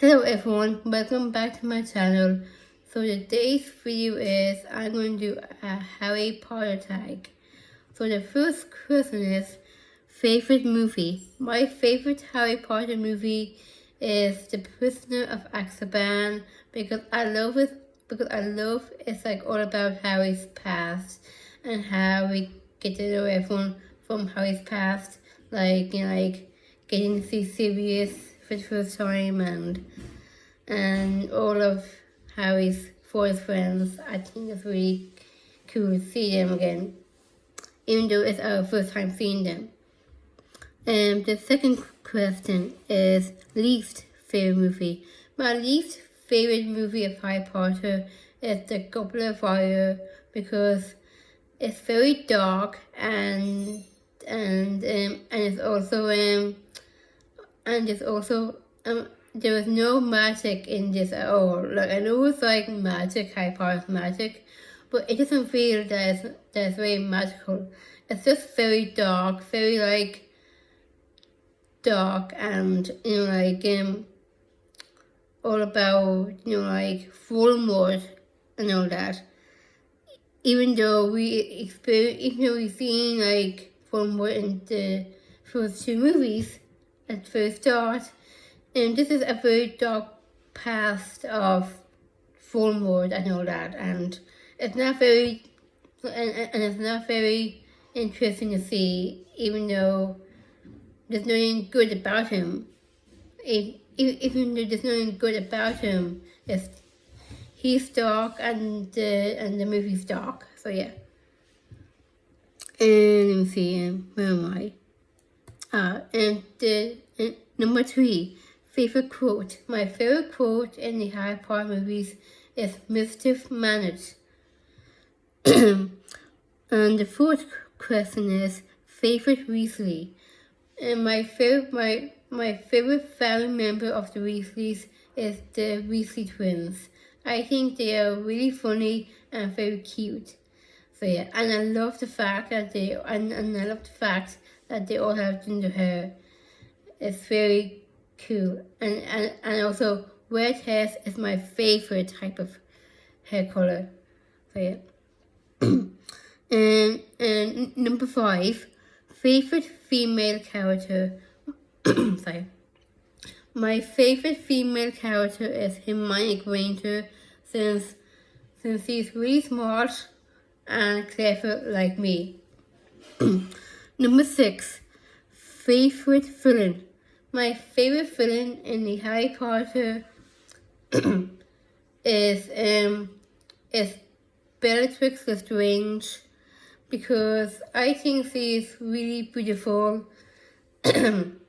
Hello everyone, welcome back to my channel. So today's video is I'm going to do a Harry Potter tag. So the first question is favorite movie. My favorite Harry Potter movie is The Prisoner of Azkaban because I love it it's like all about Harry's past and how we get to know everyone from Harry's past, like getting to see Sirius for the first time and all of Harry's four friends. I think it's really cool to see them again, even though it's our first time seeing them. And the second question is least favorite movie. My least favorite movie of Harry Potter is The Goblet of Fire because it's very dark and it's also there was no magic in this at all. Like I know it's like magic, Harry Potter's magic, but it doesn't feel that it's very magical. It's just very dark, very dark, and all about Voldemort and all that. Even though we've seen Voldemort in the first two movies at first start, and this is a very dark past of Voldemort and all that, and it's not very it's not very interesting to see, even though there's nothing good about him. Even though there's nothing good about him, he's dark and the movie's dark. So yeah. And let me see, where am I? And number 3, favorite quote. My favorite quote in the Harry Potter movies is "Mischief managed." And the fourth question is favorite Weasley. And my favorite family member of the Weasleys is the Weasley twins. I think they are really funny and very cute. So yeah, and I love the fact that they all have ginger hair. It's very cool. And also red hair is my favorite type of hair color. So yeah. and number 5, favorite female character. Sorry. My favorite female character is Hermione Granger since she's really smart and clever like me. Number 6, favorite villain. My favorite villain in the Harry Potter is Bellatrix Lestrange because I think she's really beautiful and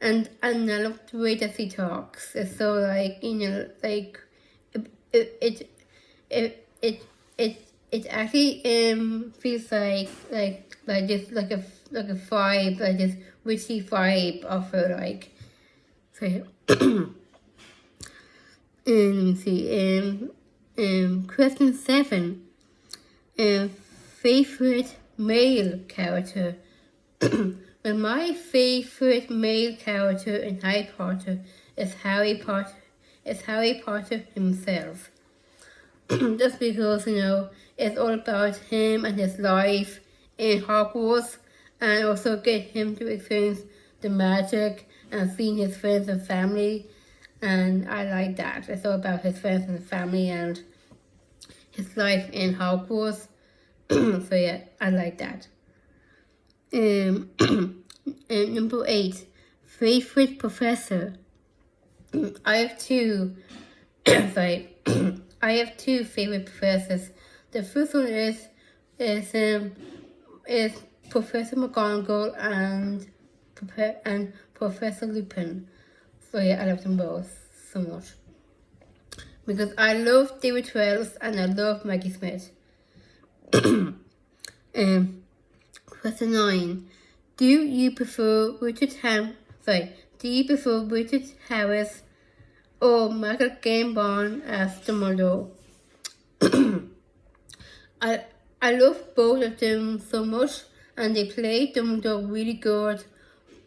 I love the way that she talks. It's so it actually feels like a vibe, like this witchy vibe of her so let me see, question 7, favorite male character. Well, my favorite male character in Harry Potter is Harry Potter himself. Just because, it's all about him and his life in Hogwarts, and also get him to experience the magic and seeing his friends and family, and I like that. It's all about his friends and family and his life in Hogwarts. So yeah, I like that. And number 8, favorite professor. I have 2. Sorry. I have 2 favorite professors. The first one is Professor McGonagall and Professor Lupin. So yeah, I love them both so much because I love David Wells and I love Maggie Smith. Question 9. Do you prefer Richard Harris or Michael Gambon as Dumbledore? I love both of them so much and they play Dumbledore really good,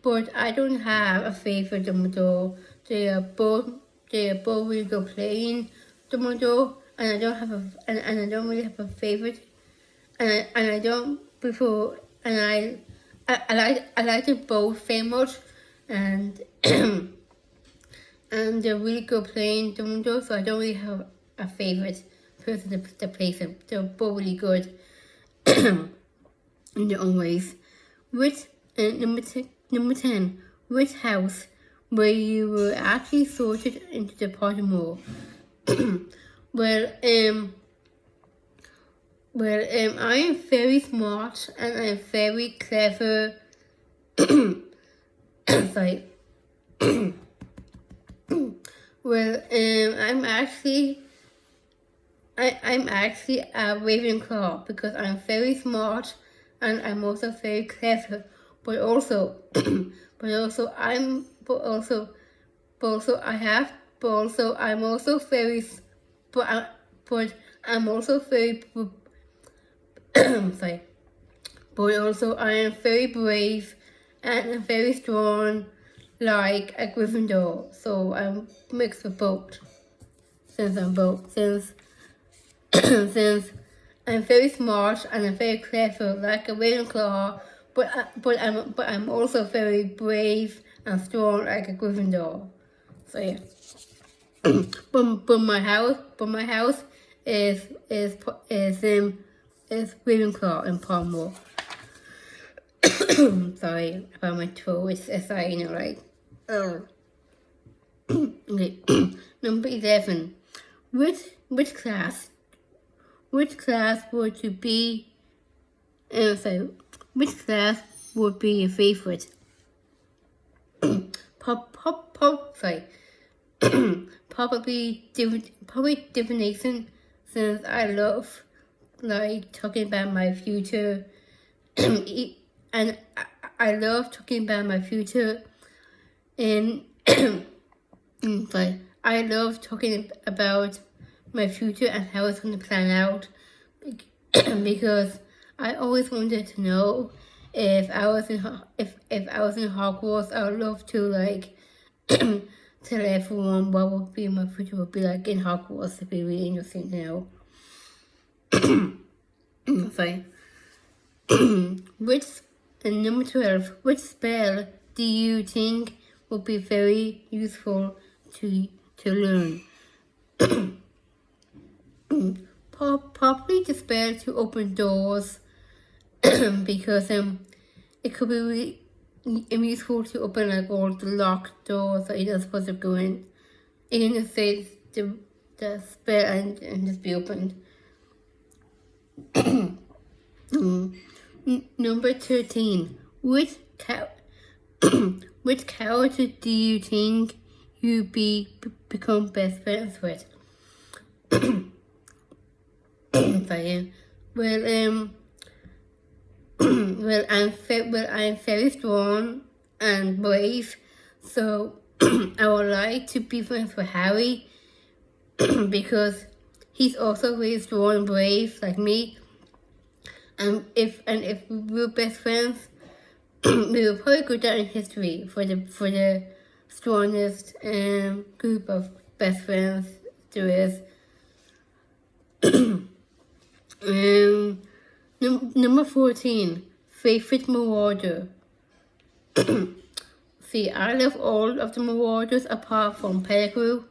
but I don't have a favorite Dumbledore. They are both really good playing Dumbledore, and I don't have and I don't really have a favorite, and I don't before, and I like them both very much, and and they're really good playing Dumbledore, so I don't really have a favorite person to play them. They're both really good in their own ways. Which number 10, which house where you were actually sorted into the Pottermore? well, I am very smart and I am very clever. Sorry. well, I'm actually a Ravenclaw because I'm very smart and I'm also very clever. But also, I'm also very, but I'm also very, sorry. But also I am very brave and very strong, like a Gryffindor. So I'm mixed with both. Since I'm very smart and I'm very clever, like a Ravenclaw, but I'm also very brave and strong, like a Gryffindor. So yeah. but my house is Ravenclaw in Palmore. Sorry about my throat. It's like, you know, like. Okay. Number 11. Which class would you be? Sorry. Which class would be your favorite? Sorry. Probably divination, since I love like talking about my future, and I love talking about my future, and but I love talking about my future and how it's going to plan out, because I always wanted to know if I was in Hogwarts. I would love to like tell everyone what would be my future would be like in Hogwarts. It'd be really interesting to know. Sorry. Number 12. Which spell do you think would be very useful to learn? Probably the spell to open doors, because it could be really useful to open like all the locked doors that you're not supposed to go in. You can just say the spell and just be opened. Number 13. Which character do you think you become best friends with? Sorry. Well, I'm very strong and brave, so I would like to be friends with Harry because he's also very strong and brave like me. And if we were best friends, we would probably go down in history for the strongest group of best friends there is. Number 14, favorite marauder. See, I love all of the marauders apart from Pettigrew.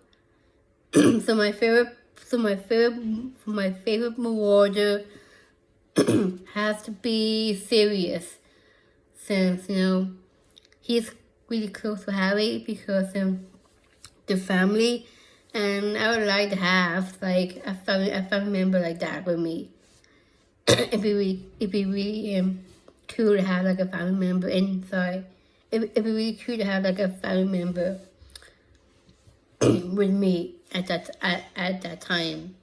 so my favorite marauder has to be Sirius, since he's really close to Harry because the family, and I would like to have like a family member like that with me. It'd be really cool to have like a family member inside. It'd be really cool to have like a family member with me at that time.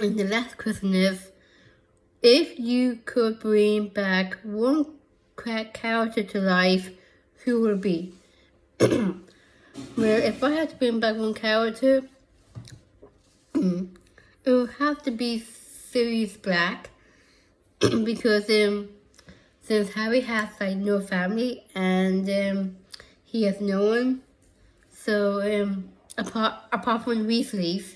And the last question is, if you could bring back one character to life, who would it be? Well, if I had to bring back one character, it would have to be Sirius Black, because since Harry has like no family and he has no one. So apart from Weasley's,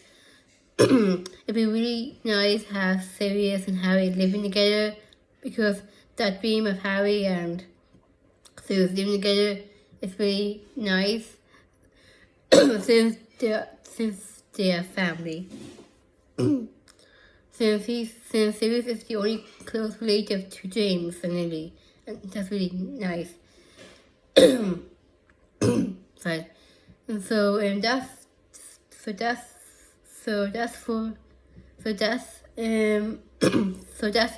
it'd be really nice to have Sirius and Harry living together, because that dream of Harry and Sirius living together is really nice since they're family. Since Sirius is the only close relative to James and Lily, and that's really nice. Sorry. And so that's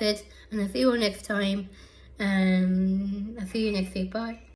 it, and I'll see you all next time, and I'll see you next week. Bye.